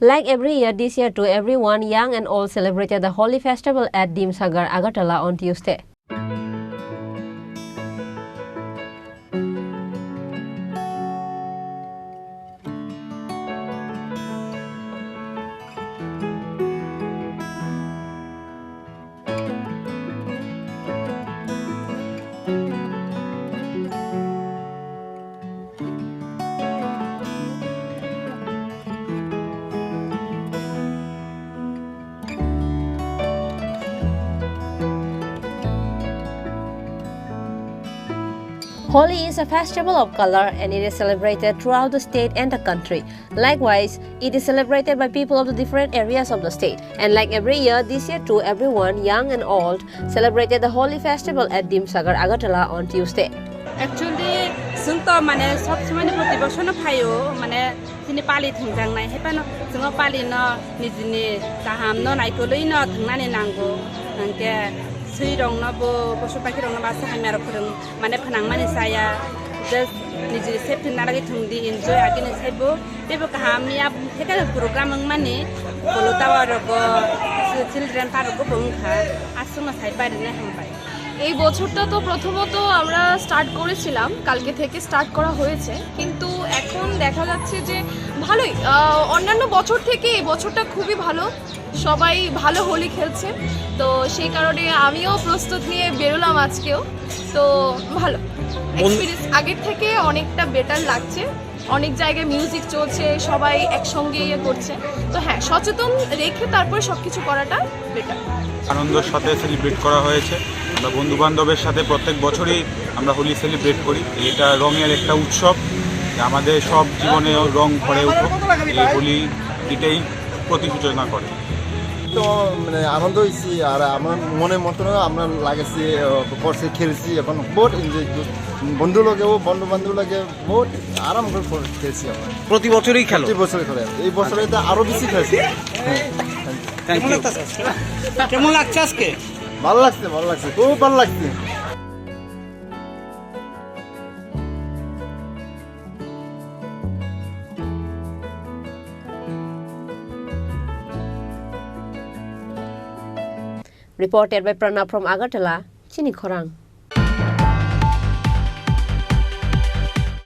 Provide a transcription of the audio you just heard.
Like every year, this year too, everyone, young and old, celebrated the Holi festival at Dimsagar Agartala on Tuesday. Holi is a festival of color and it is celebrated throughout the state and the country. Likewise, it is celebrated by people of the different areas of the state. And like every year, this year too, everyone, young and old, celebrated the Holi festival at Dimsagar Agartala on Tuesday. Actually, sungto mane sob semane motivation phayo mane sini pali thungjang nai hepano sungo pali no nijini kaham no naikolo ino thungnani nango nangke suirong no bo posu pakhi rong no basa hamero khurung mane phanang mani saya just nijini safety naragi thungdi enjoy agini saibo tebo kaham ya theka program mane bolotawa rogo children parko bongkha asuma sai pari na hampai এই বছরটা তো প্রথমত আমরা start করেছিলাম, কালকে থেকে start করা হয়েছে, কিন্তু এখন দেখা যাচ্ছে যে ভালোই অন্যান্য বছর থেকে এই বছরটা খুবই ভালো, সবাই ভালো হোলি খেলছে, তো সেই কারণে আমিও প্রস্তুত নিয়ে বেরোলাম আজকেও। তো ভালো এক্সপিরিয়েন্স, আগের থেকে অনেকটা বেটার লাগছে, অনেক জায়গায় মিউজিক চলছে, সবাই একসঙ্গে ইয়ে করছে, তো হ্যাঁ সচেতন রেখে তারপরে সব কিছু করাটা বেটার। আনন্দের সাথে সেলিব্রেট করা হয়েছে। আমরা বন্ধু বান্ধবের সাথে প্রত্যেক বছরই আমরা হোলি সেলিব্রেট করি। এটা রঙের একটা উৎসব, আমাদের সব জীবনে রং ভরে উঠুক, এই হোলি এটাই প্রতিসূচনা করে। তো মানে আনন্দ হয়েছি আর আমার মনের মতন আমরা লাগাইছি করছি খেলছি, এখন বহুত এনজয় বন্ধু লগেও বন্ধু বান্ধব লাগে বহুত আরাম করে খেলছি। আমরা প্রতি বছরই খেলো? প্রতি বছরই খেলে, এই বছরে তো আরো বেশি খেলছি। কেমন লাগছে আজকে? ভালো লাগছে, ভালো লাগছে, খুব ভালো লাগছে। Reported by Pranav from Agartala, Chini Khorang.